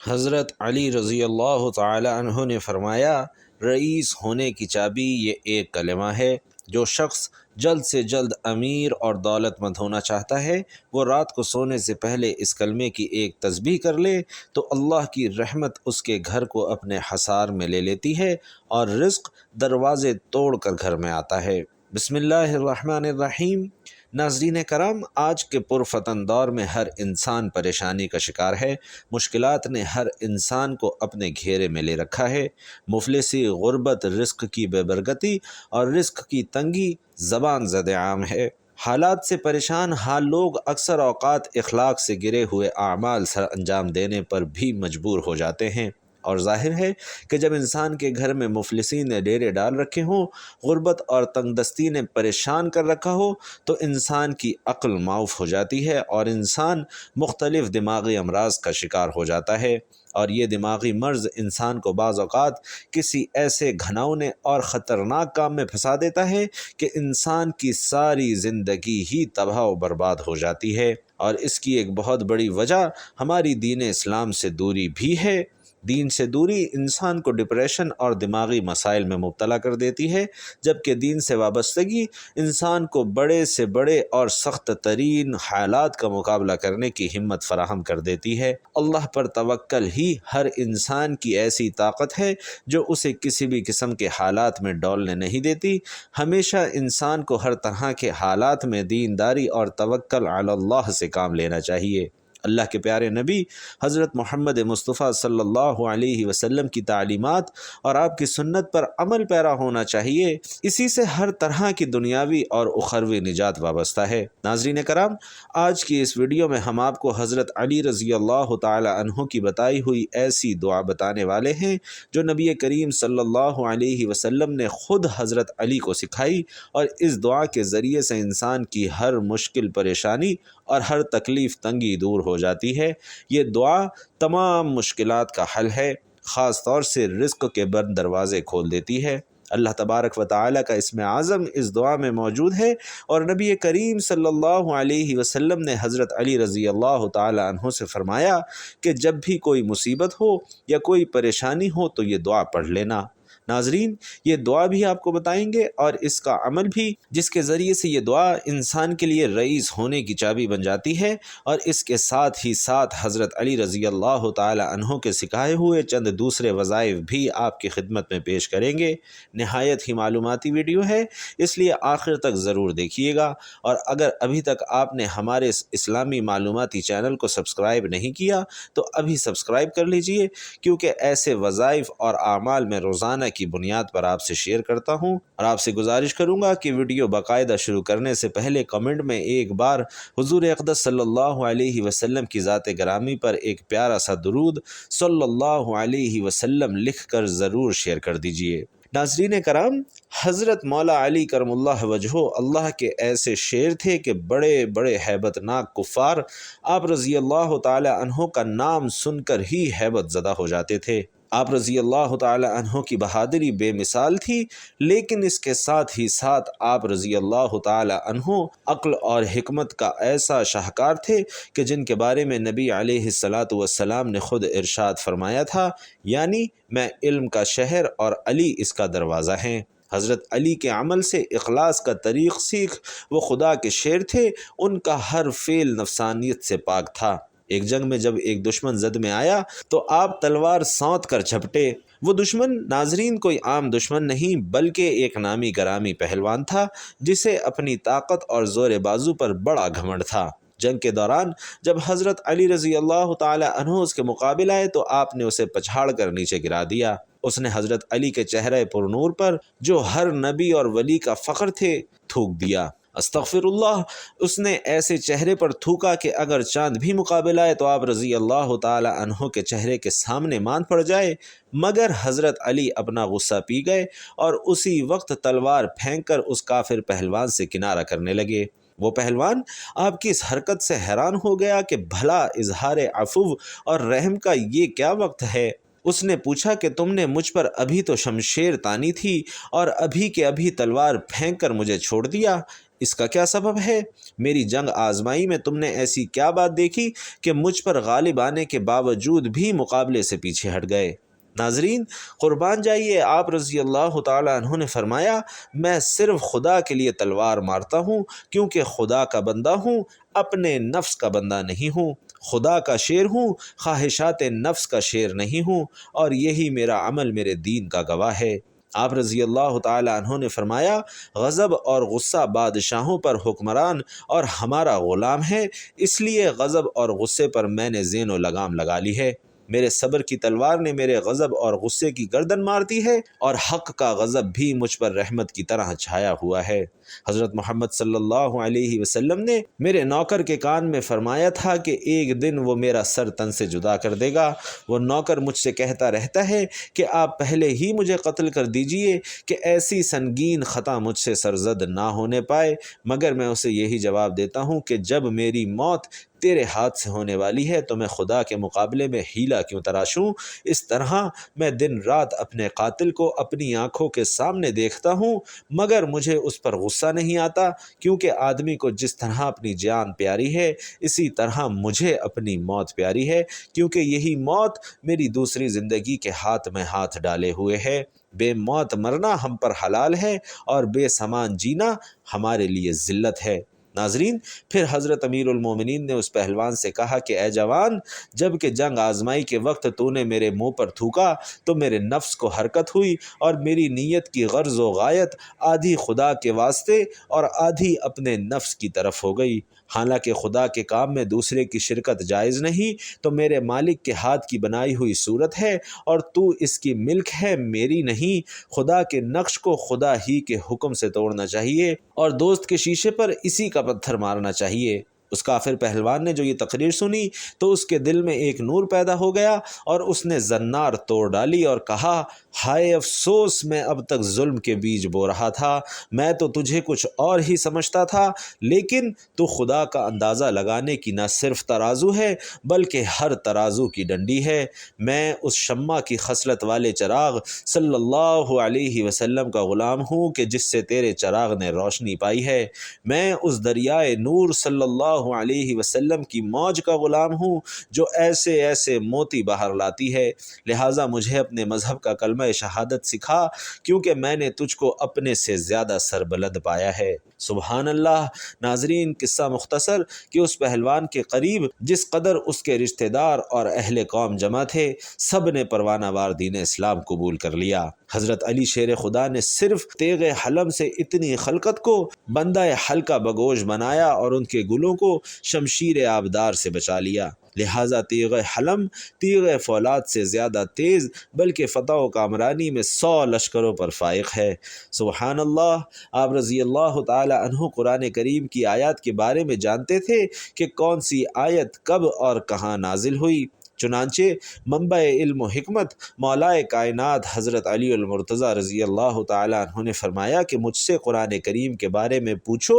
حضرت علی رضی اللہ تعالی عنہ نے فرمایا، رئیس ہونے کی چابی یہ ایک کلمہ ہے۔ جو شخص جلد سے جلد امیر اور دولت مند ہونا چاہتا ہے، وہ رات کو سونے سے پہلے اس کلمے کی ایک تسبیح کر لے تو اللہ کی رحمت اس کے گھر کو اپنے حصار میں لے لیتی ہے اور رزق دروازے توڑ کر گھر میں آتا ہے۔ بسم اللہ الرحمن الرحیم۔ ناظرین کرام، آج کے پرفتن دور میں ہر انسان پریشانی کا شکار ہے۔ مشکلات نے ہر انسان کو اپنے گھیرے میں لے رکھا ہے۔ مفلسی، غربت، رزق کی بے برکتی اور رزق کی تنگی زبان زد عام ہے۔ حالات سے پریشان حال لوگ اکثر اوقات اخلاق سے گرے ہوئے اعمال سر انجام دینے پر بھی مجبور ہو جاتے ہیں، اور ظاہر ہے کہ جب انسان کے گھر میں مفلسی نے ڈیرے ڈال رکھے ہوں، غربت اور تنگ دستی نے پریشان کر رکھا ہو، تو انسان کی عقل معاف ہو جاتی ہے اور انسان مختلف دماغی امراض کا شکار ہو جاتا ہے، اور یہ دماغی مرض انسان کو بعض اوقات کسی ایسے گھناؤنے اور خطرناک کام میں پھنسا دیتا ہے کہ انسان کی ساری زندگی ہی تباہ و برباد ہو جاتی ہے۔ اور اس کی ایک بہت بڑی وجہ ہماری دین اسلام سے دوری بھی ہے۔ دین سے دوری انسان کو ڈپریشن اور دماغی مسائل میں مبتلا کر دیتی ہے، جبکہ دین سے وابستگی انسان کو بڑے سے بڑے اور سخت ترین حالات کا مقابلہ کرنے کی ہمت فراہم کر دیتی ہے۔ اللہ پر توکل ہی ہر انسان کی ایسی طاقت ہے جو اسے کسی بھی قسم کے حالات میں ڈولنے نہیں دیتی۔ ہمیشہ انسان کو ہر طرح کے حالات میں دینداری اور توکل علی اللہ سے کام لینا چاہیے۔ اللہ کے پیارے نبی حضرت محمد مصطفیٰ صلی اللہ علیہ وسلم کی تعلیمات اور آپ کی سنت پر عمل پیرا ہونا چاہیے۔ اسی سے ہر طرح کی دنیاوی اور اخروی نجات وابستہ ہے۔ ناظرین کرام، آج کی اس ویڈیو میں ہم آپ کو حضرت علی رضی اللہ تعالی عنہ کی بتائی ہوئی ایسی دعا بتانے والے ہیں جو نبی کریم صلی اللہ علیہ وسلم نے خود حضرت علی کو سکھائی، اور اس دعا کے ذریعے سے انسان کی ہر مشکل پریشانی اور ہر تکلیف تنگی دور ہو جاتی ہے۔ یہ دعا تمام مشکلات کا حل ہے، خاص طور سے رزق کے بند دروازے کھول دیتی ہے۔ اللہ تبارک و تعالیٰ کا اسم اعظم اس دعا میں موجود ہے، اور نبی کریم صلی اللہ علیہ وسلم نے حضرت علی رضی اللہ تعالی عنہ سے فرمایا کہ جب بھی کوئی مصیبت ہو یا کوئی پریشانی ہو تو یہ دعا پڑھ لینا۔ ناظرین، یہ دعا بھی آپ کو بتائیں گے اور اس کا عمل بھی، جس کے ذریعے سے یہ دعا انسان کے لیے رئیس ہونے کی چابی بن جاتی ہے، اور اس کے ساتھ ہی ساتھ حضرت علی رضی اللہ تعالی عنہ کے سکھائے ہوئے چند دوسرے وظائف بھی آپ کی خدمت میں پیش کریں گے۔ نہایت ہی معلوماتی ویڈیو ہے، اس لیے آخر تک ضرور دیکھیے گا، اور اگر ابھی تک آپ نے ہمارے اس اسلامی معلوماتی چینل کو سبسکرائب نہیں کیا تو ابھی سبسکرائب کر لیجئے، کیونکہ ایسے وظائف اور اعمال میں روزانہ کی بنیاد پر آپ سے شیئر کرتا ہوں، اور آپ سے گزارش کروں گا کہ ویڈیو باقاعدہ شروع کرنے سے پہلے کمنٹ میں ایک بار حضور اقدس صلی اللہ علیہ وسلم کی ذات گرامی پر ایک پیارا سا درود صلی اللہ علیہ وسلم لکھ کر ضرور شیئر کر دیجئے۔ ناظرین کرام، حضرت مولا علی کرم اللہ وجہہ اللہ کے ایسے شیر تھے کہ بڑے بڑے ہیبت ناک کفار آپ رضی اللہ تعالی عنہ کا نام سن کر ہی ہیبت زدہ ہو جاتے تھے۔ آپ رضی اللہ تعالی عنہ کی بہادری بے مثال تھی، لیکن اس کے ساتھ ہی ساتھ آپ رضی اللہ تعالی عنہ عقل اور حکمت کا ایسا شاہکار تھے کہ جن کے بارے میں نبی علیہ الصلاۃ والسلام نے خود ارشاد فرمایا تھا، یعنی میں علم کا شہر اور علی اس کا دروازہ ہیں۔ حضرت علی کے عمل سے اخلاص کا طریق سیکھ وہ خدا کے شیر تھے، ان کا ہر فعل نفسانیت سے پاک تھا۔ ایک جنگ میں جب ایک دشمن زد میں آیا تو آپ تلوار سونت کر جھپٹے۔ وہ دشمن، ناظرین، کوئی عام دشمن نہیں بلکہ ایک نامی گرامی پہلوان تھا جسے اپنی طاقت اور زور بازو پر بڑا گھمنڈ تھا۔ جنگ کے دوران جب حضرت علی رضی اللہ تعالی عنہ اس کے مقابل آئے تو آپ نے اسے پچھاڑ کر نیچے گرا دیا۔ اس نے حضرت علی کے چہرے پر نور پر، جو ہر نبی اور ولی کا فخر تھے، تھوک دیا۔ استغفر اللہ، اس نے ایسے چہرے پر تھوکا کہ اگر چاند بھی مقابل آئے تو آپ رضی اللہ تعالی عنہ کے چہرے کے سامنے مان پڑ جائے، مگر حضرت علی اپنا غصہ پی گئے اور اسی وقت تلوار پھینک کر اس کافر پہلوان سے کنارہ کرنے لگے۔ وہ پہلوان آپ کی اس حرکت سے حیران ہو گیا کہ بھلا اظہار عفو اور رحم کا یہ کیا وقت ہے؟ اس نے پوچھا کہ تم نے مجھ پر ابھی تو شمشیر تانی تھی اور ابھی کے ابھی تلوار پھینک کر مجھے چھوڑ دیا، اس کا کیا سبب ہے؟ میری جنگ آزمائی میں تم نے ایسی کیا بات دیکھی کہ مجھ پر غالب آنے کے باوجود بھی مقابلے سے پیچھے ہٹ گئے؟ ناظرین، قربان جائیے، آپ رضی اللہ تعالی عنہ نے فرمایا، میں صرف خدا کے لیے تلوار مارتا ہوں، کیونکہ خدا کا بندہ ہوں، اپنے نفس کا بندہ نہیں ہوں، خدا کا شیر ہوں، خواہشات نفس کا شیر نہیں ہوں، اور یہی میرا عمل میرے دین کا گواہ ہے۔ آپ رضی اللہ تعالی عنہ نے فرمایا، غضب اور غصہ بادشاہوں پر حکمران اور ہمارا غلام ہے، اس لیے غضب اور غصے پر میں نے زین و لگام لگا لی ہے۔ میرے صبر کی تلوار نے میرے غضب اور غصے کی گردن مار دی ہے، اور حق کا غضب بھی مجھ پر رحمت کی طرح چھایا ہوا ہے۔ حضرت محمد صلی اللہ علیہ وسلم نے میرے نوکر کے کان میں فرمایا تھا کہ ایک دن وہ میرا سر تن سے جدا کر دے گا۔ وہ نوکر مجھ سے کہتا رہتا ہے کہ آپ پہلے ہی مجھے قتل کر دیجئے کہ ایسی سنگین خطا مجھ سے سرزد نہ ہونے پائے، مگر میں اسے یہی جواب دیتا ہوں کہ جب میری موت تیرے ہاتھ سے ہونے والی ہے تو میں خدا کے مقابلے میں ہیلا کیوں تراشوں؟ اس طرح میں دن رات اپنے قاتل کو اپنی آنکھوں کے سامنے دیکھتا ہوں، مگر مجھے اس پر غصہ نہیں آتا، کیونکہ آدمی کو جس طرح اپنی جان پیاری ہے، اسی طرح مجھے اپنی موت پیاری ہے، کیونکہ یہی موت میری دوسری زندگی کے ہاتھ میں ہاتھ ڈالے ہوئے ہے۔ بے موت مرنا ہم پر حلال ہے، اور بے سامان جینا ہمارے لیے ذلت ہے۔ ناظرین، پھر حضرت امیر المومنین نے اس پہلوان سے کہا کہ اے جوان، جب کہ جنگ آزمائی کے وقت تو نے میرے منہ پر تھوکا تو میرے نفس کو حرکت ہوئی، اور میری نیت کی غرض و غایت آدھی خدا کے واسطے اور آدھی اپنے نفس کی طرف ہو گئی۔ حالانکہ خدا کے کام میں دوسرے کی شرکت جائز نہیں، تو میرے مالک کے ہاتھ کی بنائی ہوئی صورت ہے، اور تو اس کی ملک ہے، میری نہیں۔ خدا کے نقش کو خدا ہی کے حکم سے توڑنا چاہیے، اور دوست کے شیشے پر اسی کا پتھر مارنا چاہیے۔ اس کافر پہلوان نے جو یہ تقریر سنی تو اس کے دل میں ایک نور پیدا ہو گیا، اور اس نے زنار توڑ ڈالی اور کہا، ہائے افسوس، میں اب تک ظلم کے بیج بو رہا تھا، میں تو تجھے کچھ اور ہی سمجھتا تھا، لیکن تو خدا کا اندازہ لگانے کی نہ صرف ترازو ہے بلکہ ہر ترازو کی ڈنڈی ہے۔ میں اس شمع کی خصلت والے چراغ صلی اللہ علیہ وسلم کا غلام ہوں کہ جس سے تیرے چراغ نے روشنی پائی ہے۔ میں اس دریائے نور صلی اللہ علیہ وسلم کی موج کا غلام ہوں جو ایسے ایسے موتی باہر لاتی ہے، لہٰذا مجھے اپنے مذہب کا کلمہ شہادت سکھا، کیونکہ میں نے تجھ کو اپنے سے زیادہ سربلند پایا ہے۔ سبحان اللہ۔ ناظرین، قصہ مختصر کہ اس پہلوان کے قریب جس قدر اس کے رشتہ دار اور اہل قوم جمع تھے، سب نے پروانہ وار دین اسلام قبول کر لیا۔ حضرت علی شیر خدا نے صرف تیغ حلم سے اتنی خلقت کو بندہ حلقہ بگوش بنایا اور ان کے گلوں کو شمشیر آبدار سے بچا لیا، لہٰذا تیغ حلم تیغ فولاد سے زیادہ تیز بلکہ فتح و کامرانی میں 100 لشکروں پر فائق ہے۔ سبحان اللہ۔ آپ رضی اللہ تعالی عنہ قرآن کریم کی آیات کے بارے میں جانتے تھے کہ کون سی آیت کب اور کہاں نازل ہوئی، چنانچہ منبع علم و حکمت مولائے کائنات حضرت علی المرتضیٰ رضی اللہ تعالی عنہ نے فرمایا کہ مجھ سے قرآن کریم کے بارے میں پوچھو،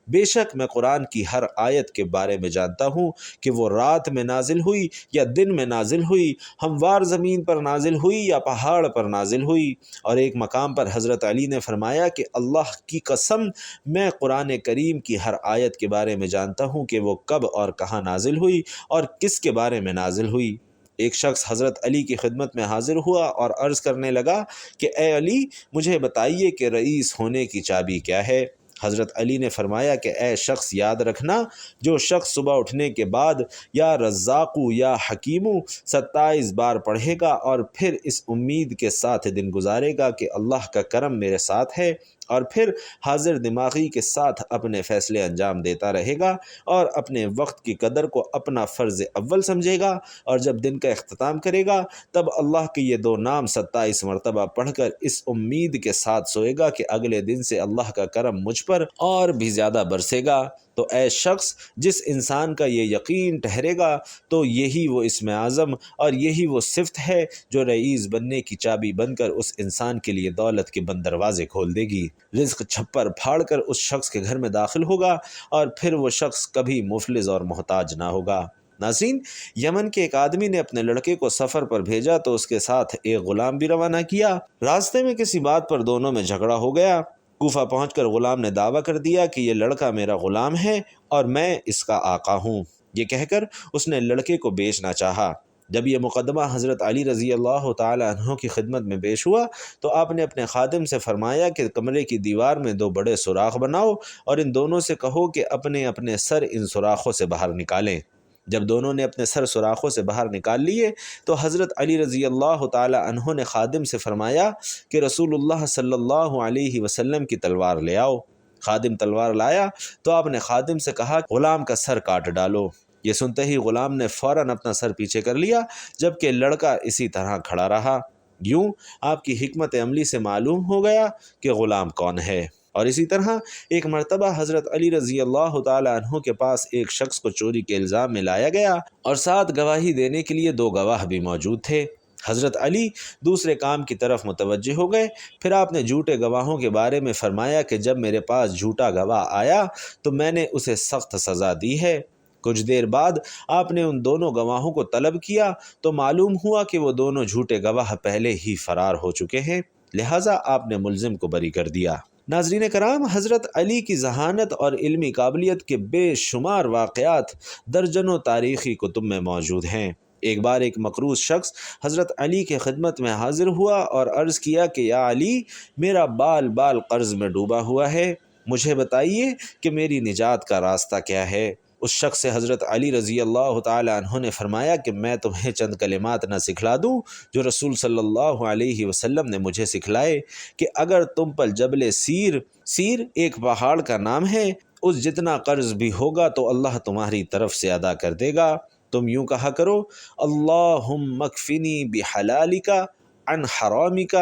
بے شک میں قرآن کی ہر آیت کے بارے میں جانتا ہوں کہ وہ رات میں نازل ہوئی یا دن میں نازل ہوئی، ہموار زمین پر نازل ہوئی یا پہاڑ پر نازل ہوئی۔ اور ایک مقام پر حضرت علی نے فرمایا کہ اللہ کی قسم، میں قرآن کریم کی ہر آیت کے بارے میں جانتا ہوں کہ وہ کب اور کہاں نازل ہوئی اور کس کے بارے میں نازل ہوئی۔ ایک شخص حضرت علی کی خدمت میں حاضر ہوا اور عرض کرنے لگا کہ اے علی، مجھے بتائیے کہ رئیس ہونے کی چابی کیا ہے؟ حضرت علی نے فرمایا کہ اے شخص، یاد رکھنا، جو شخص صبح اٹھنے کے بعد یا رزاقو یا حکیمو 27 بار پڑھے گا اور پھر اس امید کے ساتھ دن گزارے گا کہ اللہ کا کرم میرے ساتھ ہے، اور پھر حاضر دماغی کے ساتھ اپنے فیصلے انجام دیتا رہے گا اور اپنے وقت کی قدر کو اپنا فرض اول سمجھے گا، اور جب دن کا اختتام کرے گا تب اللہ کے یہ 2 نام 27 مرتبہ پڑھ کر اس امید کے ساتھ سوئے گا کہ اگلے دن سے اللہ کا کرم مجھ پر اور بھی زیادہ برسے گا، تو اے شخص، جس انسان کا یہ یقین ٹھہرے گا تو یہی وہ اسم اعظم اور یہی وہ صفت ہے جو رئیس بننے کی چابی بن کر اس انسان کے لیے دولت کے بند دروازے کھول دے گی۔ رزق چھپر پھاڑ کر اس شخص کے گھر میں داخل ہوگا اور پھر وہ شخص کبھی مفلس اور محتاج نہ ہوگا۔ ناظرین، یمن کے ایک آدمی نے اپنے لڑکے کو سفر پر بھیجا تو اس کے ساتھ ایک غلام بھی روانہ کیا۔ راستے میں کسی بات پر دونوں میں جھگڑا ہو گیا۔ کوفہ پہنچ کر غلام نے دعویٰ کر دیا کہ یہ لڑکا میرا غلام ہے اور میں اس کا آقا ہوں۔ یہ کہہ کر اس نے لڑکے کو بیچنا چاہا۔ جب یہ مقدمہ حضرت علی رضی اللہ تعالی عنہ کی خدمت میں پیش ہوا تو آپ نے اپنے خادم سے فرمایا کہ کمرے کی دیوار میں 2 بڑے سوراخ بناؤ اور ان دونوں سے کہو کہ اپنے اپنے سر ان سوراخوں سے باہر نکالیں۔ جب دونوں نے اپنے سر سوراخوں سے باہر نکال لیے تو حضرت علی رضی اللہ تعالی عنہ نے خادم سے فرمایا کہ رسول اللہ صلی اللہ علیہ وسلم کی تلوار لے آؤ۔ خادم تلوار لایا تو آپ نے خادم سے کہا غلام کا سر کاٹ ڈالو۔ یہ سنتے ہی غلام نے فوراً اپنا سر پیچھے کر لیا، جبکہ لڑکا اسی طرح کھڑا رہا۔ یوں آپ کی حکمت عملی سے معلوم ہو گیا کہ غلام کون ہے۔ اور اسی طرح ایک مرتبہ حضرت علی رضی اللہ تعالی عنہ کے پاس ایک شخص کو چوری کے الزام میں لایا گیا اور ساتھ گواہی دینے کے لیے 2 گواہ بھی موجود تھے۔ حضرت علی دوسرے کام کی طرف متوجہ ہو گئے۔ پھر آپ نے جھوٹے گواہوں کے بارے میں فرمایا کہ جب میرے پاس جھوٹا گواہ آیا تو میں نے اسے سخت سزا دی ہے۔ کچھ دیر بعد آپ نے ان دونوں گواہوں کو طلب کیا تو معلوم ہوا کہ وہ دونوں جھوٹے گواہ پہلے ہی فرار ہو چکے ہیں، لہٰذا آپ نے ملزم کو بری کر دیا۔ ناظرین کرام، حضرت علی کی ذہانت اور علمی قابلیت کے بے شمار واقعات درجنوں تاریخی کتب میں موجود ہیں۔ ایک بار ایک مقروض شخص حضرت علی کے خدمت میں حاضر ہوا اور عرض کیا کہ یا علی، میرا بال بال قرض میں ڈوبا ہوا ہے، مجھے بتائیے کہ میری نجات کا راستہ کیا ہے۔ اس شخص سے حضرت علی رضی اللہ تعالی عنہ نے فرمایا کہ میں تمہیں چند کلمات نہ سکھلا دوں جو رسول صلی اللہ علیہ وسلم نے مجھے سکھلائے کہ اگر تم پر جبل سیر ایک پہاڑ کا نام ہے، اس جتنا قرض بھی ہوگا تو اللہ تمہاری طرف سے ادا کر دے گا۔ تم یوں کہا کرو اللہم اکفنی بحلالک عن حرامک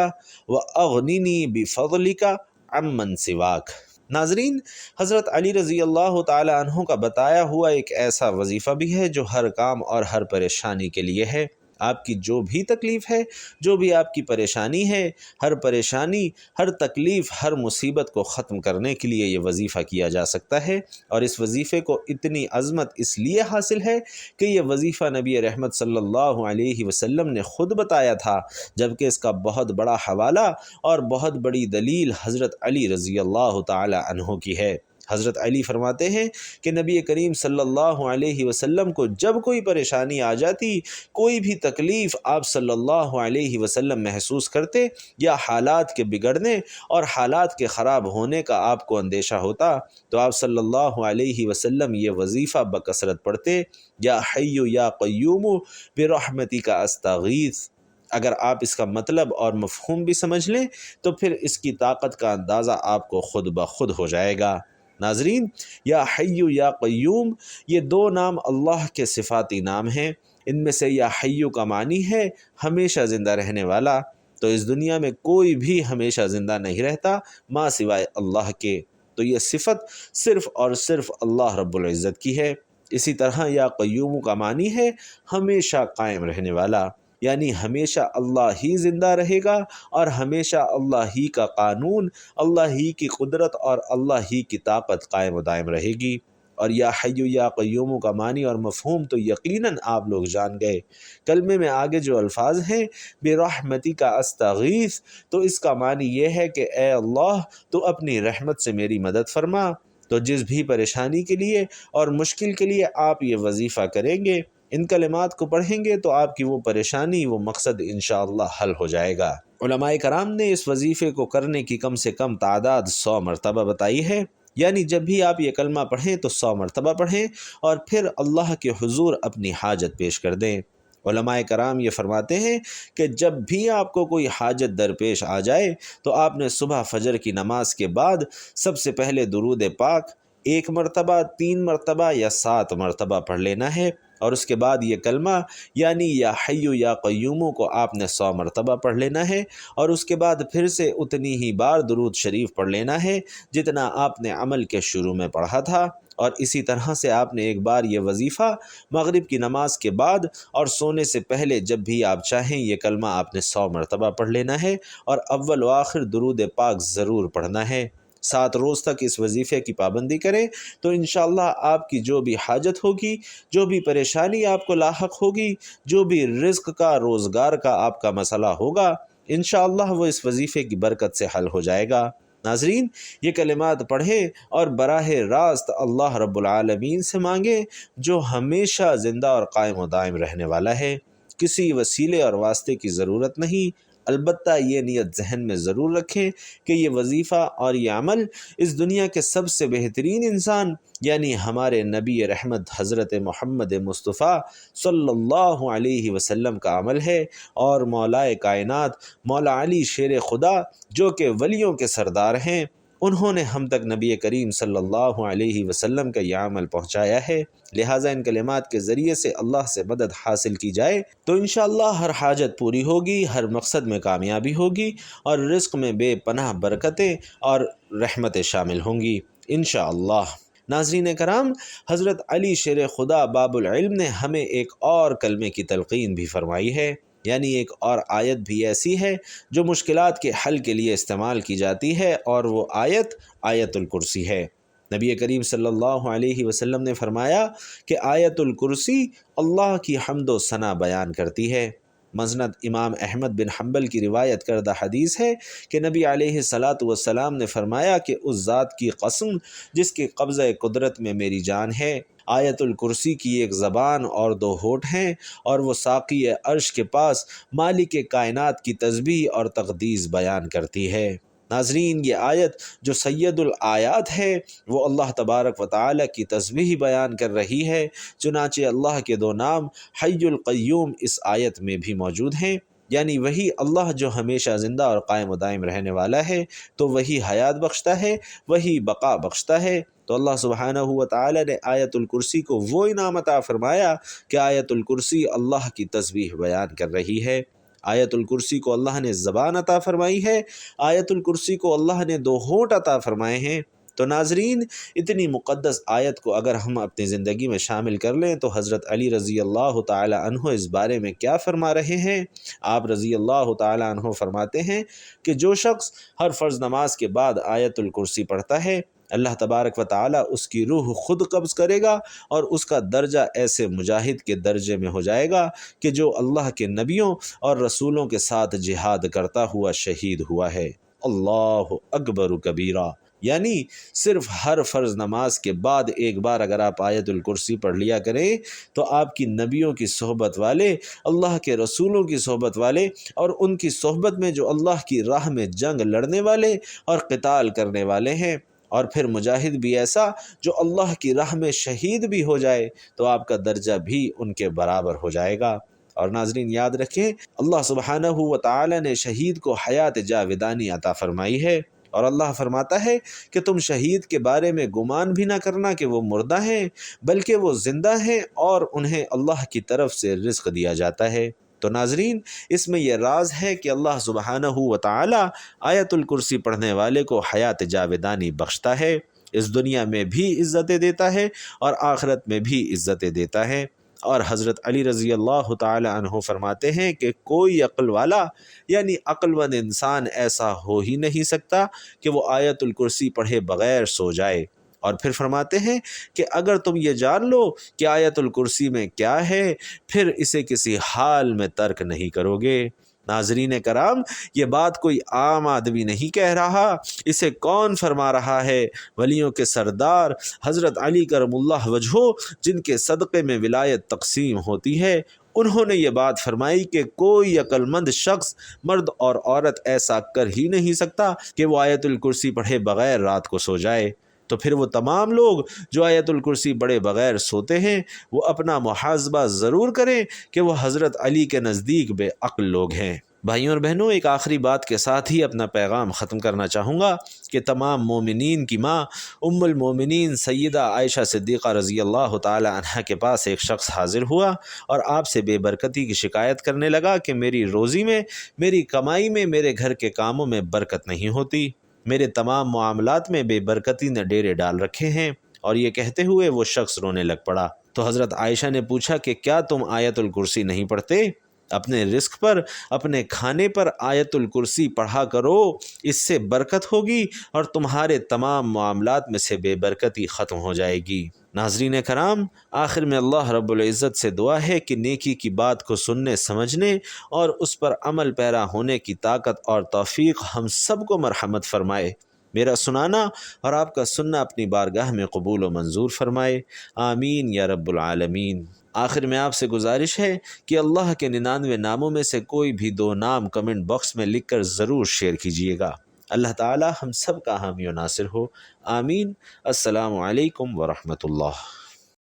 واغننی بفضلک عمن سواک۔ ناظرین، حضرت علی رضی اللہ تعالی عنہ کا بتایا ہوا ایک ایسا وظیفہ بھی ہے جو ہر کام اور ہر پریشانی کے لیے ہے۔ آپ کی جو بھی تکلیف ہے، جو بھی آپ کی پریشانی ہے، ہر پریشانی، ہر تکلیف، ہر مصیبت کو ختم کرنے کے لیے یہ وظیفہ کیا جا سکتا ہے۔ اور اس وظیفے کو اتنی عظمت اس لیے حاصل ہے کہ یہ وظیفہ نبی رحمت صلی اللہ علیہ وسلم نے خود بتایا تھا، جبکہ اس کا بہت بڑا حوالہ اور بہت بڑی دلیل حضرت علی رضی اللہ تعالی عنہ کی ہے۔ حضرت علی فرماتے ہیں کہ نبی کریم صلی اللہ علیہ وسلم کو جب کوئی پریشانی آ جاتی، کوئی بھی تکلیف آپ صلی اللہ علیہ وسلم محسوس کرتے یا حالات کے بگڑنے اور حالات کے خراب ہونے کا آپ کو اندیشہ ہوتا تو آپ صلی اللہ علیہ وسلم یہ وظیفہ بکثرت پڑھتے، یا حی یا قیوم برحمتک استغیث۔ اگر آپ اس کا مطلب اور مفہوم بھی سمجھ لیں تو پھر اس کی طاقت کا اندازہ آپ کو خود بخود ہو جائے گا۔ ناظرین، یا حی یا قیوم یہ 2 نام اللہ کے صفاتی نام ہیں۔ ان میں سے یا حی کا معنی ہے ہمیشہ زندہ رہنے والا، تو اس دنیا میں کوئی بھی ہمیشہ زندہ نہیں رہتا ماں سوائے اللہ کے، تو یہ صفت صرف اور صرف اللہ رب العزت کی ہے۔ اسی طرح یا قیوم کا معنی ہے ہمیشہ قائم رہنے والا، یعنی ہمیشہ اللہ ہی زندہ رہے گا اور ہمیشہ اللہ ہی کا قانون، اللہ ہی کی قدرت اور اللہ ہی کی طاقت قائم و دائم رہے گی۔ اور یا حی یا قیوم کا معنی اور مفہوم تو یقیناً آپ لوگ جان گئے۔ کلمے میں آگے جو الفاظ ہیں برحمتک استغیث، تو اس کا معنی یہ ہے کہ اے اللہ تو اپنی رحمت سے میری مدد فرما۔ تو جس بھی پریشانی کے لیے اور مشکل کے لیے آپ یہ وظیفہ کریں گے، ان کلمات کو پڑھیں گے تو آپ کی وہ پریشانی، وہ مقصد انشاءاللہ حل ہو جائے گا۔ علماء کرام نے اس وظیفے کو کرنے کی کم سے کم تعداد 100 مرتبہ بتائی ہے، یعنی جب بھی آپ یہ کلمہ پڑھیں تو 100 مرتبہ پڑھیں اور پھر اللہ کے حضور اپنی حاجت پیش کر دیں۔ علماء کرام یہ فرماتے ہیں کہ جب بھی آپ کو کوئی حاجت درپیش آ جائے تو آپ نے صبح فجر کی نماز کے بعد سب سے پہلے درود پاک 1 مرتبہ، 3 مرتبہ یا 7 مرتبہ پڑھ لینا ہے، اور اس کے بعد یہ کلمہ یعنی یا حی یا قیوم کو آپ نے 100 مرتبہ پڑھ لینا ہے، اور اس کے بعد پھر سے اتنی ہی بار درود شریف پڑھ لینا ہے جتنا آپ نے عمل کے شروع میں پڑھا تھا۔ اور اسی طرح سے آپ نے ایک بار یہ وظیفہ مغرب کی نماز کے بعد اور سونے سے پہلے جب بھی آپ چاہیں یہ کلمہ آپ نے 100 مرتبہ پڑھ لینا ہے، اور اول و آخر درود پاک ضرور پڑھنا ہے۔ 7 روز تک اس وظیفے کی پابندی کریں تو انشاءاللہ آپ کی جو بھی حاجت ہوگی، جو بھی پریشانی آپ کو لاحق ہوگی، جو بھی رزق کا، روزگار کا آپ کا مسئلہ ہوگا، انشاءاللہ وہ اس وظیفے کی برکت سے حل ہو جائے گا۔ ناظرین، یہ کلمات پڑھیں اور براہ راست اللہ رب العالمین سے مانگیں جو ہمیشہ زندہ اور قائم و دائم رہنے والا ہے۔ کسی وسیلے اور واسطے کی ضرورت نہیں، البتہ یہ نیت ذہن میں ضرور رکھیں کہ یہ وظیفہ اور یہ عمل اس دنیا کے سب سے بہترین انسان یعنی ہمارے نبی رحمت حضرت محمد مصطفیٰ صلی اللہ علیہ وسلم کا عمل ہے، اور مولائے کائنات مولا علی شیر خدا جو کہ ولیوں کے سردار ہیں، انہوں نے ہم تک نبی کریم صلی اللہ علیہ وسلم کا یہ عمل پہنچایا ہے۔ لہٰذا ان کلمات کے ذریعے سے اللہ سے مدد حاصل کی جائے تو انشاءاللہ ہر حاجت پوری ہوگی، ہر مقصد میں کامیابی ہوگی، اور رزق میں بے پناہ برکتیں اور رحمتیں شامل ہوں گی انشاءاللہ۔ ناظرین کرام، حضرت علی شیر خدا باب العلم نے ہمیں ایک اور کلمے کی تلقین بھی فرمائی ہے، یعنی ایک اور آیت بھی ایسی ہے جو مشکلات کے حل کے لیے استعمال کی جاتی ہے، اور وہ آیت الکرسی ہے۔ نبی کریم صلی اللہ علیہ وسلم نے فرمایا کہ آیت الکرسی اللہ کی حمد و ثنا بیان کرتی ہے۔ مسند امام احمد بن حنبل کی روایت کردہ حدیث ہے کہ نبی علیہ الصلاۃ والسلام نے فرمایا کہ اس ذات کی قسم جس کے قبضہ قدرت میں میری جان ہے، آیت الکرسی کی ایک زبان اور دو ہونٹ ہیں، اور وہ ساقی عرش کے پاس مالک کائنات کی تسبیح اور تقدیس بیان کرتی ہے۔ ناظرین، یہ آیت جو سید الآیات ہے وہ اللہ تبارک و تعالی کی تسبیح بیان کر رہی ہے، چنانچہ اللہ کے دو نام حی القیوم اس آیت میں بھی موجود ہیں، یعنی وہی اللہ جو ہمیشہ زندہ اور قائم و دائم رہنے والا ہے، تو وہی حیات بخشتا ہے، وہی بقا بخشتا ہے۔ تو اللہ سبحانہ و تعالی نے آیت الکرسی کو وہ انعام عطا فرمایا کہ آیت الکرسی اللہ کی تسبیح بیان کر رہی ہے۔ آیت الکرسی کو اللہ نے زبان عطا فرمائی ہے، آیت الکرسی کو اللہ نے دو ہونٹ عطا فرمائے ہیں۔ تو ناظرین، اتنی مقدس آیت کو اگر ہم اپنی زندگی میں شامل کر لیں تو حضرت علی رضی اللہ تعالی عنہ اس بارے میں کیا فرما رہے ہیں؟ آپ رضی اللہ تعالی عنہ فرماتے ہیں کہ جو شخص ہر فرض نماز کے بعد آیت الکرسی پڑھتا ہے، اللہ تبارک و تعالی اس کی روح خود قبض کرے گا، اور اس کا درجہ ایسے مجاہد کے درجے میں ہو جائے گا کہ جو اللہ کے نبیوں اور رسولوں کے ساتھ جہاد کرتا ہوا شہید ہوا ہے۔ اللہ اکبر کبیرہ، یعنی صرف ہر فرض نماز کے بعد ایک بار اگر آپ آیت الکرسی پڑھ لیا کریں تو آپ کی نبیوں کی صحبت والے، اللہ کے رسولوں کی صحبت والے، اور ان کی صحبت میں جو اللہ کی راہ میں جنگ لڑنے والے اور قتال کرنے والے ہیں، اور پھر مجاہد بھی ایسا جو اللہ کی راہ میں شہید بھی ہو جائے، تو آپ کا درجہ بھی ان کے برابر ہو جائے گا۔ اور ناظرین یاد رکھیں، اللہ سبحانہ و تعالی نے شہید کو حیات جاودانی عطا فرمائی ہے، اور اللہ فرماتا ہے کہ تم شہید کے بارے میں گمان بھی نہ کرنا کہ وہ مردہ ہیں، بلکہ وہ زندہ ہیں اور انہیں اللہ کی طرف سے رزق دیا جاتا ہے۔ تو ناظرین، اس میں یہ راز ہے کہ اللہ سبحانہ و تعالی آیت الکرسی پڑھنے والے کو حیات جاودانی بخشتا ہے، اس دنیا میں بھی عزتیں دیتا ہے اور آخرت میں بھی عزتیں دیتا ہے۔ اور حضرت علی رضی اللہ تعالی عنہ فرماتے ہیں کہ کوئی عقل والا یعنی عقل مند انسان ایسا ہو ہی نہیں سکتا کہ وہ آیت الکرسی پڑھے بغیر سو جائے۔ اور پھر فرماتے ہیں کہ اگر تم یہ جان لو کہ آیت الکرسی میں کیا ہے، پھر اسے کسی حال میں ترک نہیں کرو گے۔ ناظرین کرام، یہ بات کوئی عام آدمی نہیں کہہ رہا، اسے کون فرما رہا ہے؟ ولیوں کے سردار حضرت علی کرم اللہ وجہہ، جن کے صدقے میں ولایت تقسیم ہوتی ہے، انہوں نے یہ بات فرمائی کہ کوئی عقل مند شخص مرد اور عورت ایسا کر ہی نہیں سکتا کہ وہ آیت الکرسی پڑھے بغیر رات کو سو جائے۔ تو پھر وہ تمام لوگ جو آیت الکرسی پڑھے بغیر سوتے ہیں، وہ اپنا محاسبہ ضرور کریں کہ وہ حضرت علی کے نزدیک بے عقل لوگ ہیں۔ بھائیوں اور بہنوں، ایک آخری بات کے ساتھ ہی اپنا پیغام ختم کرنا چاہوں گا کہ تمام مومنین کی ماں ام المومنین سیدہ عائشہ صدیقہ رضی اللہ تعالی عنہا کے پاس ایک شخص حاضر ہوا اور آپ سے بے برکتی کی شکایت کرنے لگا کہ میری روزی میں، میری کمائی میں، میرے گھر کے کاموں میں برکت نہیں ہوتی، میرے تمام معاملات میں بے برکتی نے ڈیرے ڈال رکھے ہیں۔ اور یہ کہتے ہوئے وہ شخص رونے لگ پڑا۔ تو حضرت عائشہ نے پوچھا کہ کیا تم آیت الکرسی نہیں پڑھتے؟ اپنے رزق پر، اپنے کھانے پر آیت الکرسی پڑھا کرو، اس سے برکت ہوگی اور تمہارے تمام معاملات میں سے بے برکتی ختم ہو جائے گی۔ ناظرین کرام، آخر میں اللہ رب العزت سے دعا ہے کہ نیکی کی بات کو سننے، سمجھنے اور اس پر عمل پیرا ہونے کی طاقت اور توفیق ہم سب کو مرحمت فرمائے۔ میرا سنانا اور آپ کا سننا اپنی بارگاہ میں قبول و منظور فرمائے، آمین یا رب العالمین۔ آخر میں آپ سے گزارش ہے کہ اللہ کے 99 ناموں میں سے کوئی بھی 2 نام کمنٹ باکس میں لکھ کر ضرور شیئر کیجیے گا۔ اللہ تعالی ہم سب کا حامی و ناصر ہو، آمین۔ السلام علیکم ورحمۃ اللہ۔